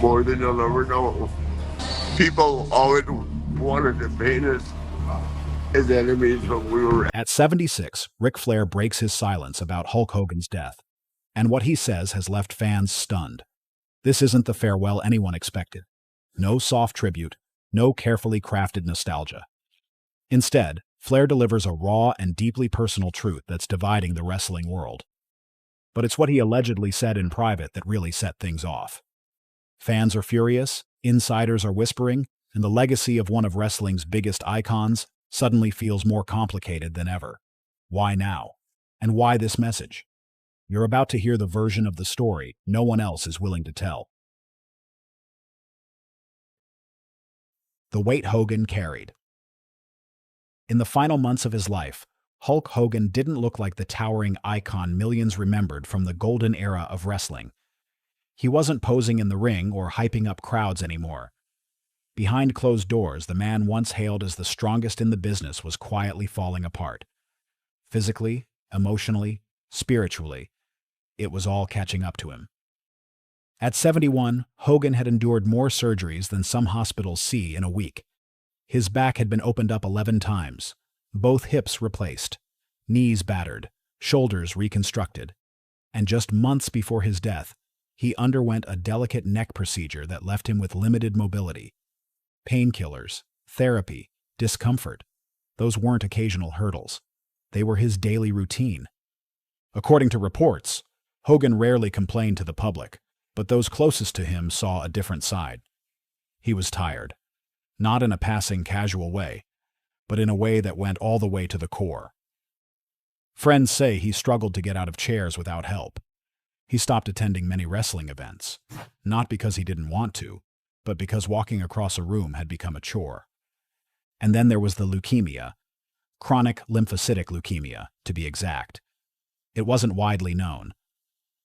more than you'll ever know. People always wanted to paint us as enemies when we were. At 76, Ric Flair breaks his silence about Hulk Hogan's death, and what he says has left fans stunned. This isn't the farewell anyone expected. No soft tribute, no carefully crafted nostalgia. Instead, Flair delivers a raw and deeply personal truth that's dividing the wrestling world. But it's what he allegedly said in private that really set things off. Fans are furious, insiders are whispering, and the legacy of one of wrestling's biggest icons suddenly feels more complicated than ever. Why now? And why this message? You're about to hear the version of the story no one else is willing to tell. The weight Hogan carried. In the final months of his life, Hulk Hogan didn't look like the towering icon millions remembered from the golden era of wrestling. He wasn't posing in the ring or hyping up crowds anymore. Behind closed doors, the man once hailed as the strongest in the business was quietly falling apart. Physically, emotionally, spiritually, it was all catching up to him. At 71, Hogan had endured more surgeries than some hospitals see in a week. His back had been opened up 11 times, both hips replaced, knees battered, shoulders reconstructed, and just months before his death, he underwent a delicate neck procedure that left him with limited mobility. Painkillers, therapy, discomfort, those weren't occasional hurdles. They were his daily routine. According to reports, Hogan rarely complained to the public, but those closest to him saw a different side. He was tired, not in a passing casual way, but in a way that went all the way to the core. Friends say he struggled to get out of chairs without help. He stopped attending many wrestling events, not because he didn't want to, but because walking across a room had become a chore. And then there was the leukemia, chronic lymphocytic leukemia, to be exact. It wasn't widely known.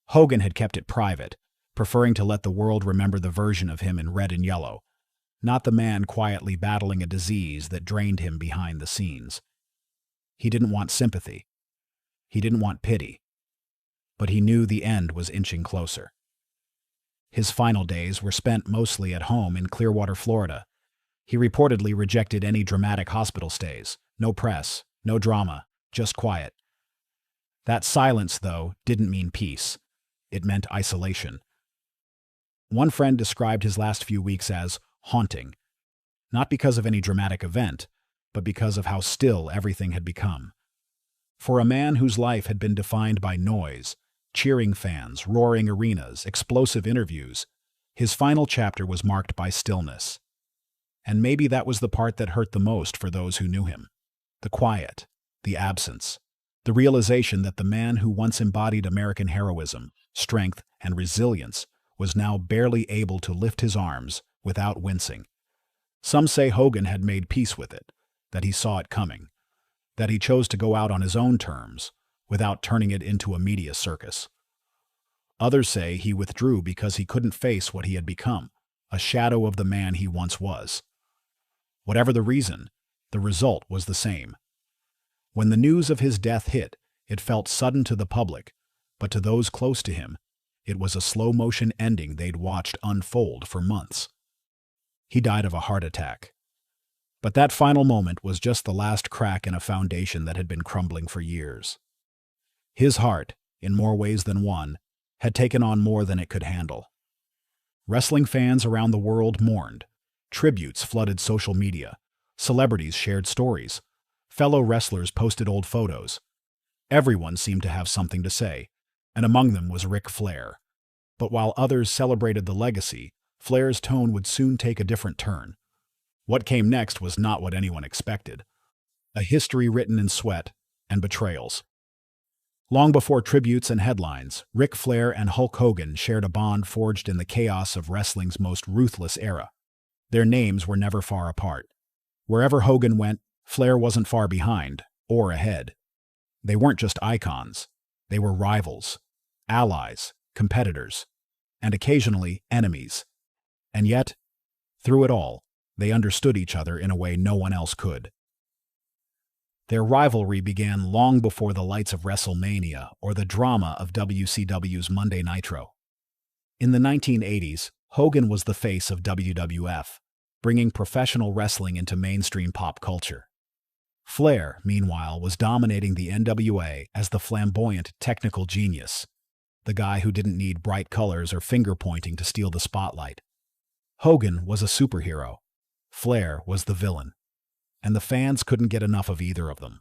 Hogan had kept it private, preferring to let the world remember the version of him in red and yellow, not the man quietly battling a disease that drained him behind the scenes. He didn't want sympathy. He didn't want pity. But he knew the end was inching closer. His final days were spent mostly at home in Clearwater, Florida. He reportedly rejected any dramatic hospital stays. No press, no drama, just quiet. That silence, though, didn't mean peace. It meant isolation. One friend described his last few weeks as haunting, not because of any dramatic event, but because of how still everything had become. For a man whose life had been defined by noise, cheering fans, roaring arenas, explosive interviews, his final chapter was marked by stillness. And maybe that was the part that hurt the most for those who knew him. The quiet, the absence, the realization that the man who once embodied American heroism, strength, and resilience was now barely able to lift his arms without wincing. Some say Hogan had made peace with it, that he saw it coming, that he chose to go out on his own terms, without turning it into a media circus. Others say he withdrew because he couldn't face what he had become, a shadow of the man he once was. Whatever the reason, the result was the same. When the news of his death hit, it felt sudden to the public, but to those close to him, it was a slow-motion ending they'd watched unfold for months. He died of a heart attack. But that final moment was just the last crack in a foundation that had been crumbling for years. His heart, in more ways than one, had taken on more than it could handle. Wrestling fans around the world mourned. Tributes flooded social media. Celebrities shared stories. Fellow wrestlers posted old photos. Everyone seemed to have something to say, and among them was Ric Flair. But while others celebrated the legacy, Flair's tone would soon take a different turn. What came next was not what anyone expected. A history written in sweat and betrayals. Long before tributes and headlines, Ric Flair and Hulk Hogan shared a bond forged in the chaos of wrestling's most ruthless era. Their names were never far apart. Wherever Hogan went, Flair wasn't far behind, or ahead. They weren't just icons. They were rivals, allies, competitors, and occasionally enemies. And yet, through it all, they understood each other in a way no one else could. Their rivalry began long before the lights of WrestleMania or the drama of WCW's Monday Nitro. In the 1980s, Hogan was the face of WWF, bringing professional wrestling into mainstream pop culture. Flair, meanwhile, was dominating the NWA as the flamboyant technical genius, the guy who didn't need bright colors or finger-pointing to steal the spotlight. Hogan was a superhero. Flair was the villain. And the fans couldn't get enough of either of them.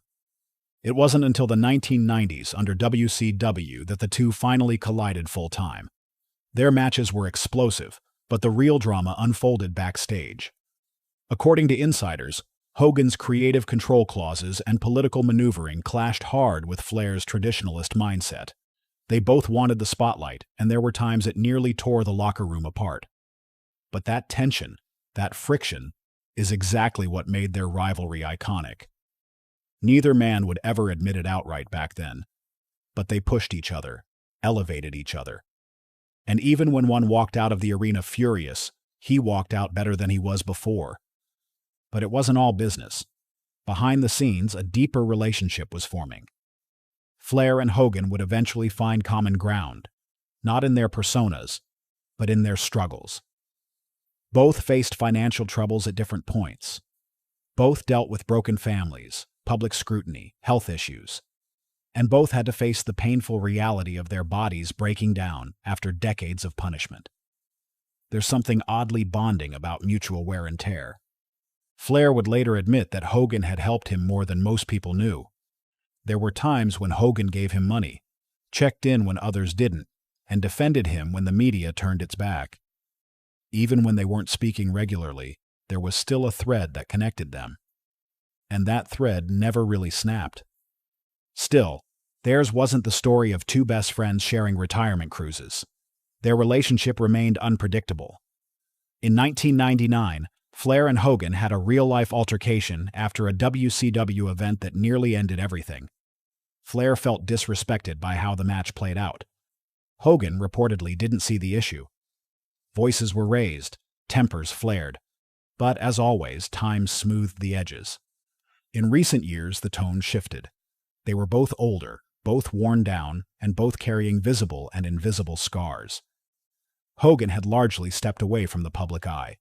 It wasn't until the 1990s under WCW that the two finally collided full-time. Their matches were explosive, but the real drama unfolded backstage. According to insiders, Hogan's creative control clauses and political maneuvering clashed hard with Flair's traditionalist mindset. They both wanted the spotlight, and there were times it nearly tore the locker room apart. But that tension, that friction, is exactly what made their rivalry iconic. Neither man would ever admit it outright back then. But they pushed each other, elevated each other. And even when one walked out of the arena furious, he walked out better than he was before. But it wasn't all business. Behind the scenes, a deeper relationship was forming. Flair and Hogan would eventually find common ground, not in their personas, but in their struggles. Both faced financial troubles at different points. Both dealt with broken families, public scrutiny, health issues. And both had to face the painful reality of their bodies breaking down after decades of punishment. There's something oddly bonding about mutual wear and tear. Flair would later admit that Hogan had helped him more than most people knew. There were times when Hogan gave him money, checked in when others didn't, and defended him when the media turned its back. Even when they weren't speaking regularly, there was still a thread that connected them. And that thread never really snapped. Still, theirs wasn't the story of two best friends sharing retirement cruises. Their relationship remained unpredictable. In 1999, Flair and Hogan had a real-life altercation after a WCW event that nearly ended everything. Flair felt disrespected by how the match played out. Hogan reportedly didn't see the issue. Voices were raised, tempers flared. But as always, time smoothed the edges. In recent years, the tone shifted. They were both older, both worn down, and both carrying visible and invisible scars. Hogan had largely stepped away from the public eye.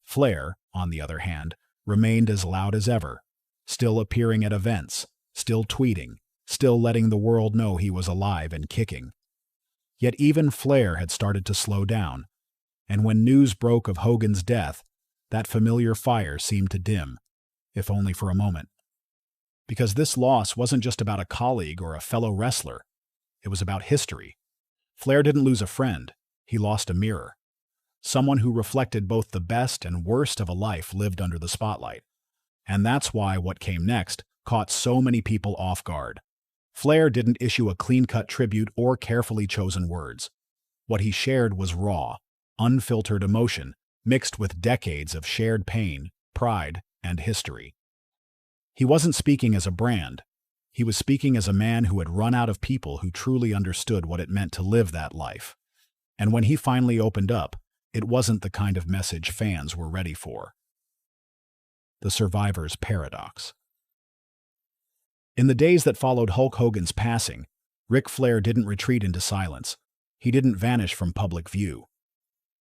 Flair, on the other hand, remained as loud as ever, still appearing at events, still tweeting, still letting the world know he was alive and kicking. Yet even Flair had started to slow down, and when news broke of Hogan's death, that familiar fire seemed to dim, if only for a moment. Because this loss wasn't just about a colleague or a fellow wrestler. It was about history. Flair didn't lose a friend. He lost a mirror. Someone who reflected both the best and worst of a life lived under the spotlight. And that's why what came next caught so many people off guard. Flair didn't issue a clean-cut tribute or carefully chosen words. What he shared was raw, unfiltered emotion, mixed with decades of shared pain, pride, and history. He wasn't speaking as a brand. He was speaking as a man who had run out of people who truly understood what it meant to live that life. And when he finally opened up, it wasn't the kind of message fans were ready for. The Survivor's Paradox. In the days that followed Hulk Hogan's passing, Ric Flair didn't retreat into silence. He didn't vanish from public view.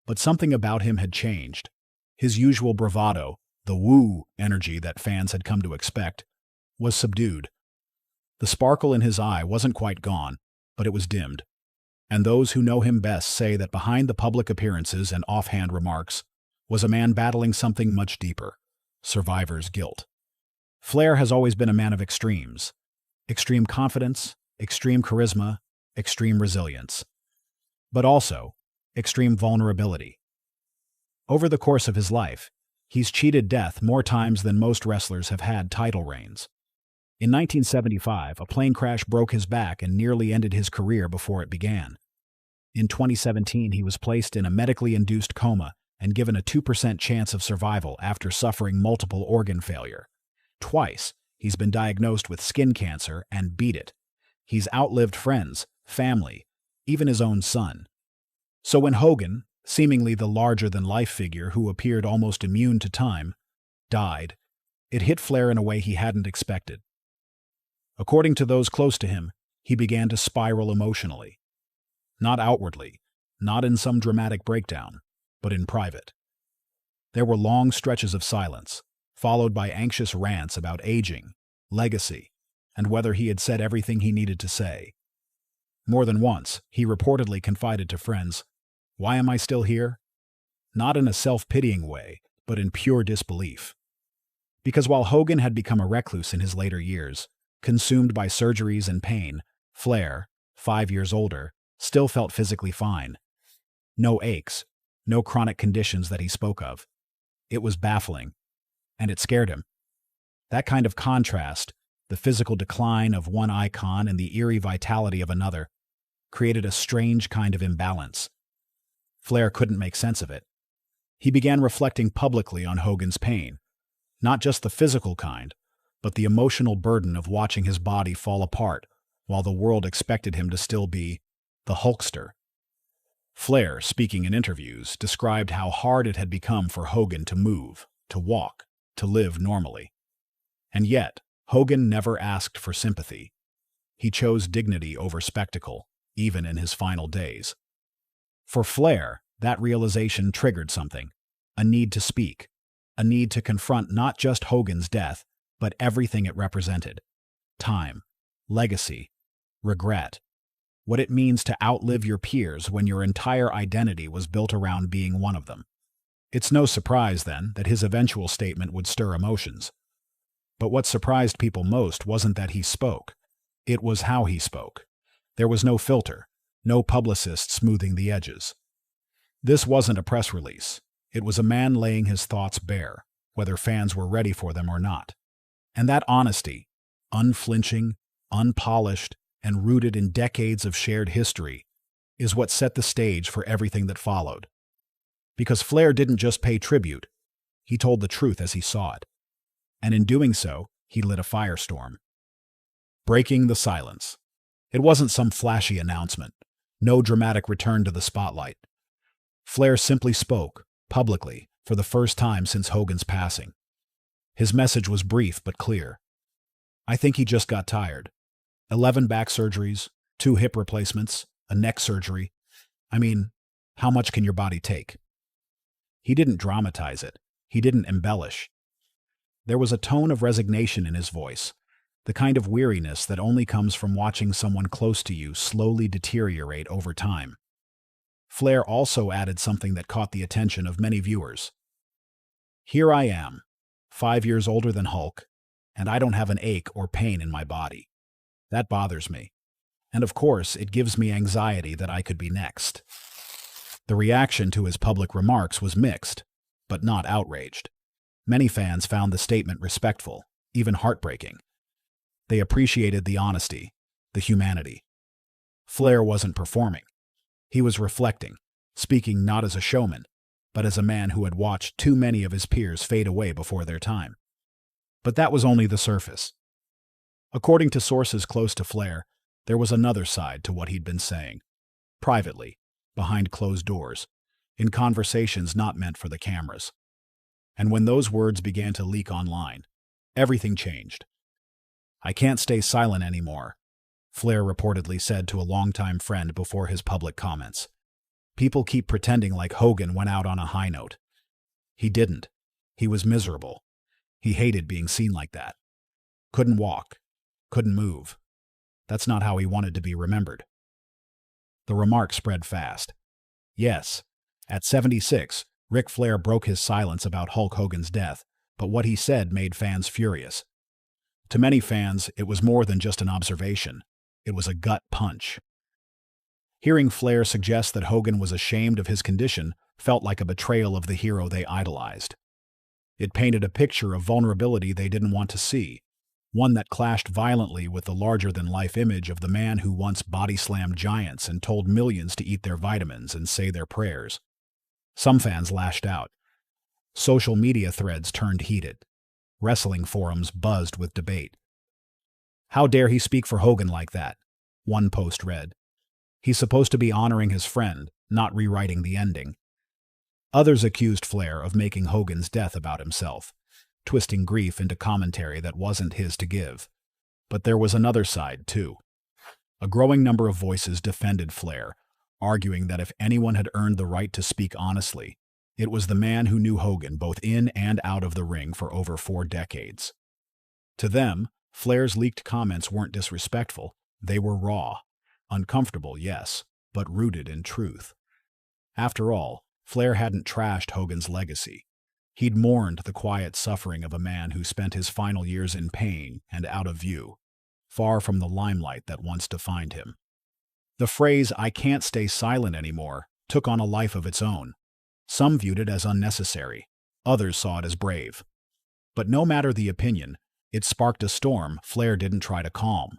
But something about him had changed. His usual bravado, the woo energy that fans had come to expect, was subdued. The sparkle in his eye wasn't quite gone, but it was dimmed. And those who know him best say that behind the public appearances and offhand remarks was a man battling something much deeper: survivor's guilt. Flair has always been a man of extremes. Extreme confidence, extreme charisma, extreme resilience. But also, extreme vulnerability. Over the course of his life, he's cheated death more times than most wrestlers have had title reigns. In 1975, a plane crash broke his back and nearly ended his career before it began. In 2017, he was placed in a medically induced coma and given a 2% chance of survival after suffering multiple organ failure. Twice, he's been diagnosed with skin cancer and beat it. He's outlived friends, family, even his own son. So when Hogan, seemingly the larger-than-life figure who appeared almost immune to time, died, it hit Flair in a way he hadn't expected. According to those close to him, he began to spiral emotionally. Not outwardly, not in some dramatic breakdown, but in private. There were long stretches of silence, followed by anxious rants about aging, legacy, and whether he had said everything he needed to say. More than once, he reportedly confided to friends, "Why am I still here?" Not in a self-pitying way, but in pure disbelief. Because while Hogan had become a recluse in his later years, consumed by surgeries and pain, Flair, 5 years older, still felt physically fine. No aches, no chronic conditions that he spoke of. It was baffling, and it scared him. That kind of contrast, the physical decline of one icon and the eerie vitality of another, created a strange kind of imbalance. Flair couldn't make sense of it. He began reflecting publicly on Hogan's pain, not just the physical kind, but the emotional burden of watching his body fall apart while the world expected him to still be the Hulkster. Flair, speaking in interviews, described how hard it had become for Hogan to move, to walk, to live normally. And yet, Hogan never asked for sympathy. He chose dignity over spectacle, even in his final days. For Flair, that realization triggered something, a need to speak, a need to confront not just Hogan's death, but everything it represented: time, legacy, regret, what it means to outlive your peers when your entire identity was built around being one of them. It's no surprise, then, that his eventual statement would stir emotions. But what surprised people most wasn't that he spoke. It was how he spoke. There was no filter, no publicist smoothing the edges. This wasn't a press release. It was a man laying his thoughts bare, whether fans were ready for them or not. And that honesty, unflinching, unpolished, and rooted in decades of shared history, is what set the stage for everything that followed. Because Flair didn't just pay tribute, he told the truth as he saw it. And in doing so, he lit a firestorm. Breaking the silence. It wasn't some flashy announcement, no dramatic return to the spotlight. Flair simply spoke, publicly, for the first time since Hogan's passing. His message was brief but clear. "I think he just got tired. 11 back surgeries, 2 hip replacements, a neck surgery. I mean, how much can your body take?" He didn't dramatize it. He didn't embellish. There was a tone of resignation in his voice, the kind of weariness that only comes from watching someone close to you slowly deteriorate over time. Flair also added something that caught the attention of many viewers. "Here I am, 5 years older than Hulk, and I don't have an ache or pain in my body. That bothers me. And of course, it gives me anxiety that I could be next." The reaction to his public remarks was mixed, but not outraged. Many fans found the statement respectful, even heartbreaking. They appreciated the honesty, the humanity. Flair wasn't performing. He was reflecting, speaking not as a showman, but as a man who had watched too many of his peers fade away before their time. But that was only the surface. According to sources close to Flair, there was another side to what he'd been saying, privately, behind closed doors, in conversations not meant for the cameras. And when those words began to leak online, everything changed. "I can't stay silent anymore," Flair reportedly said to a longtime friend before his public comments. "People keep pretending like Hogan went out on a high note. He didn't. He was miserable. He hated being seen like that. Couldn't walk. Couldn't move. That's not how he wanted to be remembered." The remark spread fast. Yes, at 76, Ric Flair broke his silence about Hulk Hogan's death, but what he said made fans furious. To many fans, it was more than just an observation. It was a gut punch. Hearing Flair suggest that Hogan was ashamed of his condition felt like a betrayal of the hero they idolized. It painted a picture of vulnerability they didn't want to see, one that clashed violently with the larger-than-life image of the man who once body-slammed giants and told millions to eat their vitamins and say their prayers. Some fans lashed out. Social media threads turned heated. Wrestling forums buzzed with debate. "How dare he speak for Hogan like that?" one post read. "He's supposed to be honoring his friend, not rewriting the ending." Others accused Flair of making Hogan's death about himself, twisting grief into commentary that wasn't his to give. But there was another side, too. A growing number of voices defended Flair, arguing that if anyone had earned the right to speak honestly, It was the man who knew Hogan both in and out of the ring for over 4 decades. To them, Flair's leaked comments weren't disrespectful. They were raw. Uncomfortable, yes, but rooted in truth. After all, Flair hadn't trashed Hogan's legacy. He'd mourned the quiet suffering of a man who spent his final years in pain and out of view, far from the limelight that once defined him. The phrase, "I can't stay silent anymore," took on a life of its own. Some viewed it as unnecessary. Others saw it as brave. But no matter the opinion, it sparked a storm Flair didn't try to calm.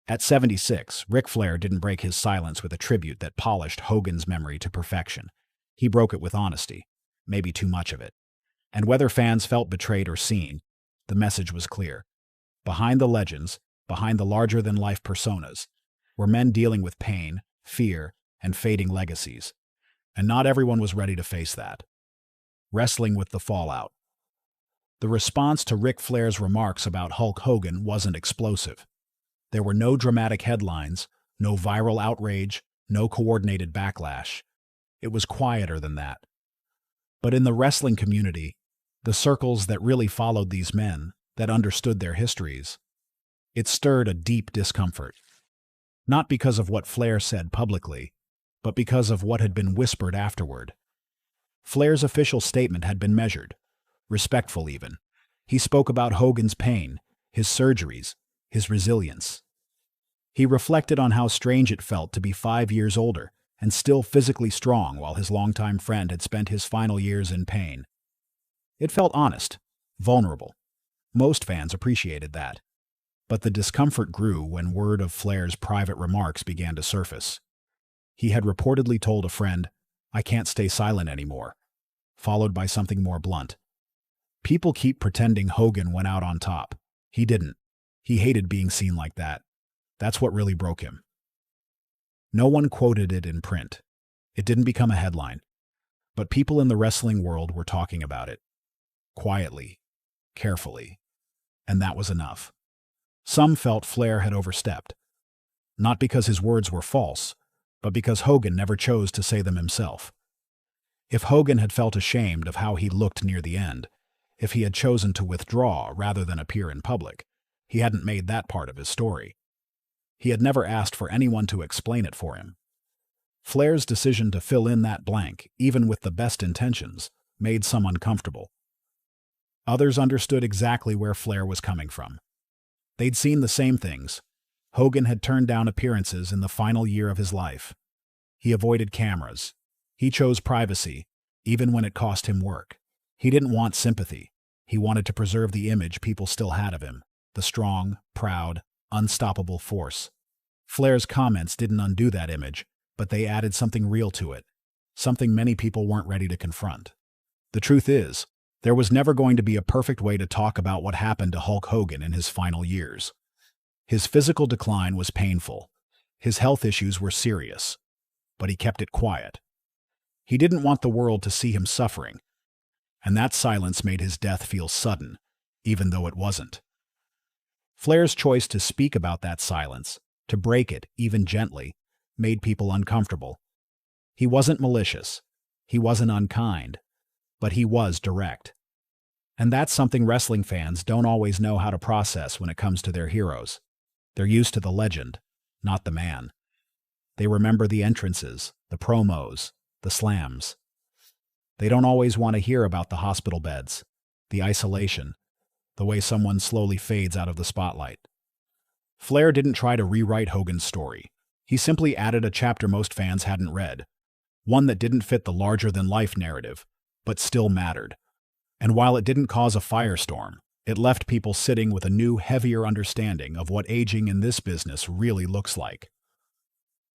At 76, Ric Flair didn't break his silence with a tribute that polished Hogan's memory to perfection. He broke it with honesty, maybe too much of it. And whether fans felt betrayed or seen, the message was clear. Behind the legends, behind the larger-than-life personas, were men dealing with pain, fear, and fading legacies. And not everyone was ready to face that. Wrestling with the fallout. The response to Ric Flair's remarks about Hulk Hogan wasn't explosive. There were no dramatic headlines, no viral outrage, no coordinated backlash. It was quieter than that. But in the wrestling community, the circles that really followed these men, that understood their histories, it stirred a deep discomfort. Not because of what Flair said publicly, but because of what had been whispered afterward. Flair's official statement had been measured, respectful even. He spoke about Hogan's pain, his surgeries, his resilience. He reflected on how strange it felt to be 5 years older and still physically strong while his longtime friend had spent his final years in pain. It felt honest, vulnerable. Most fans appreciated that. But the discomfort grew when word of Flair's private remarks began to surface. He had reportedly told a friend, "I can't stay silent anymore," followed by something more blunt. People keep pretending Hogan went out on top. He didn't. He hated being seen like that. That's what really broke him. No one quoted it in print. It didn't become a headline. But people in the wrestling world were talking about it. Quietly, carefully. And that was enough. Some felt Flair had overstepped. Not because his words were false, but because Hogan never chose to say them himself. If Hogan had felt ashamed of how he looked near the end, if he had chosen to withdraw rather than appear in public, he hadn't made that part of his story. He had never asked for anyone to explain it for him. Flair's decision to fill in that blank, even with the best intentions, made some uncomfortable. Others understood exactly where Flair was coming from. They'd seen the same things. Hogan had turned down appearances in the final year of his life. He avoided cameras. He chose privacy, even when it cost him work. He didn't want sympathy. He wanted to preserve the image people still had of him, the strong, proud, unstoppable force. Flair's comments didn't undo that image, but they added something real to it, something many people weren't ready to confront. The truth is, there was never going to be a perfect way to talk about what happened to Hulk Hogan in his final years. His physical decline was painful. His health issues were serious. But he kept it quiet. He didn't want the world to see him suffering. And that silence made his death feel sudden, even though it wasn't. Flair's choice to speak about that silence, to break it, even gently, made people uncomfortable. He wasn't malicious. He wasn't unkind. But he was direct. And that's something wrestling fans don't always know how to process when it comes to their heroes. They're used to the legend, not the man. They remember the entrances, the promos, the slams. They don't always want to hear about the hospital beds, the isolation, the way someone slowly fades out of the spotlight. Flair didn't try to rewrite Hogan's story. He simply added a chapter most fans hadn't read, one that didn't fit the larger-than-life narrative, but still mattered. And while it didn't cause a firestorm, it left people sitting with a new, heavier understanding of what aging in this business really looks like.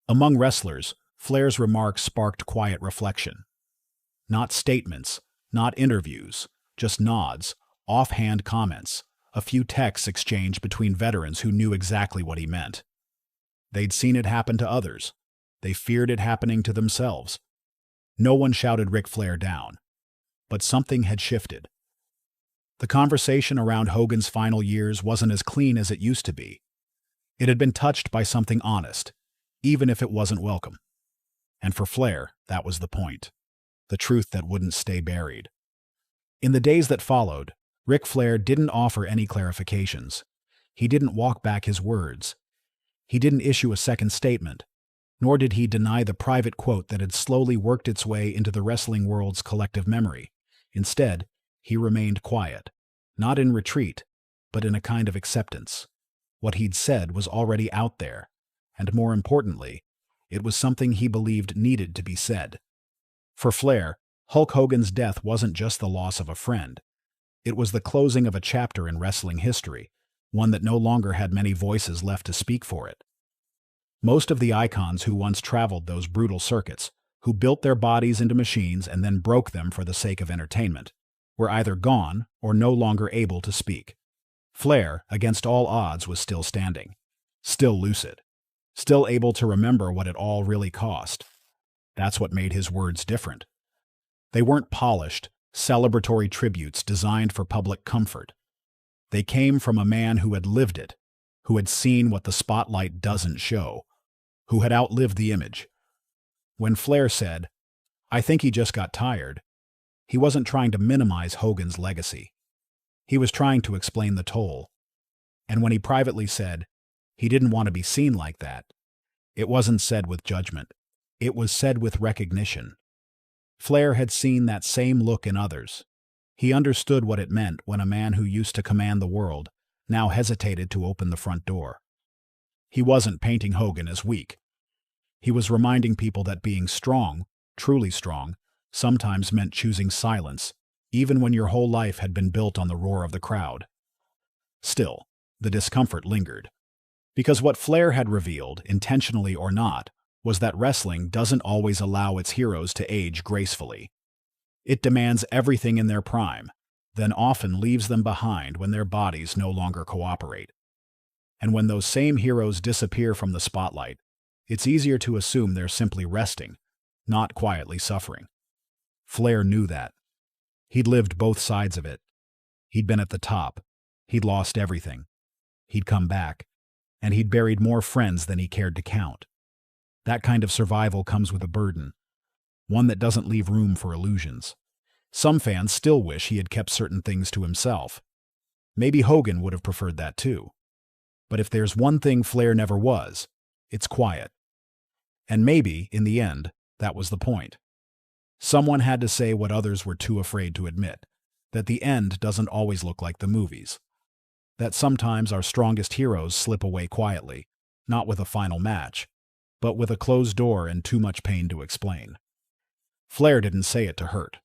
Among wrestlers, Flair's remarks sparked quiet reflection. Not statements, not interviews, just nods, offhand comments, a few texts exchanged between veterans who knew exactly what he meant. They'd seen it happen to others. They feared it happening to themselves. No one shouted Ric Flair down. But something had shifted. The conversation around Hogan's final years wasn't as clean as it used to be. It had been touched by something honest, even if it wasn't welcome. And for Flair, that was the point. the truth that wouldn't stay buried. In the days that followed, Ric Flair didn't offer any clarifications. He didn't walk back his words. He didn't issue a second statement, nor did he deny the private quote that had slowly worked its way into the wrestling world's collective memory. Instead, he remained quiet, not in retreat, but in a kind of acceptance. What he'd said was already out there, and more importantly, it was something he believed needed to be said. For Flair, Hulk Hogan's death wasn't just the loss of a friend. It was the closing of a chapter in wrestling history, one that no longer had many voices left to speak for it. Most of the icons who once traveled those brutal circuits, who built their bodies into machines and then broke them for the sake of entertainment, were either gone or no longer able to speak. Flair, against all odds, was still standing, still lucid, still able to remember what it all really cost. That's what made his words different. They weren't polished, celebratory tributes designed for public comfort. They came from a man who had lived it, who had seen what the spotlight doesn't show, who had outlived the image. When Flair said, "I think he just got tired," he wasn't trying to minimize Hogan's legacy. He was trying to explain the toll. And when he privately said he didn't want to be seen like that, it wasn't said with judgment. It was said with recognition. Flair had seen that same look in others. He understood what it meant when a man who used to command the world now hesitated to open the front door. He wasn't painting Hogan as weak. He was reminding people that being strong, truly strong, sometimes meant choosing silence, even when your whole life had been built on the roar of the crowd. Still, the discomfort lingered. Because what Flair had revealed, intentionally or not, was that wrestling doesn't always allow its heroes to age gracefully. It demands everything in their prime, then often leaves them behind when their bodies no longer cooperate. And when those same heroes disappear from the spotlight, it's easier to assume they're simply resting, not quietly suffering. Flair knew that. He'd lived both sides of it. He'd been at the top. He'd lost everything. He'd come back. And he'd buried more friends than he cared to count. That kind of survival comes with a burden, one that doesn't leave room for illusions. Some fans still wish he had kept certain things to himself. Maybe Hogan would have preferred that too. But if there's one thing Flair never was, it's quiet. And maybe, in the end, that was the point. Someone had to say what others were too afraid to admit, that the end doesn't always look like the movies. That sometimes our strongest heroes slip away quietly, not with a final match, but with a closed door and too much pain to explain. Flair didn't say it to hurt.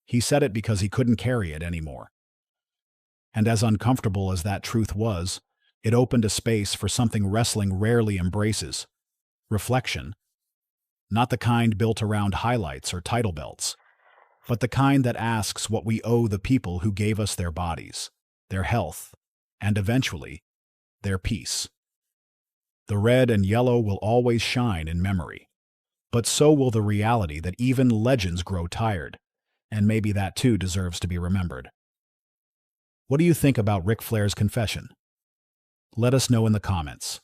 He said it because he couldn't carry it anymore. And as uncomfortable as that truth was, it opened a space for something wrestling rarely embraces: reflection. Not the kind built around highlights or title belts, but the kind that asks what we owe the people who gave us their bodies, their health, and eventually, their peace. The red and yellow will always shine in memory, but so will the reality that even legends grow tired, and maybe that too deserves to be remembered. What do you think about Ric Flair's confession? Let us know in the comments.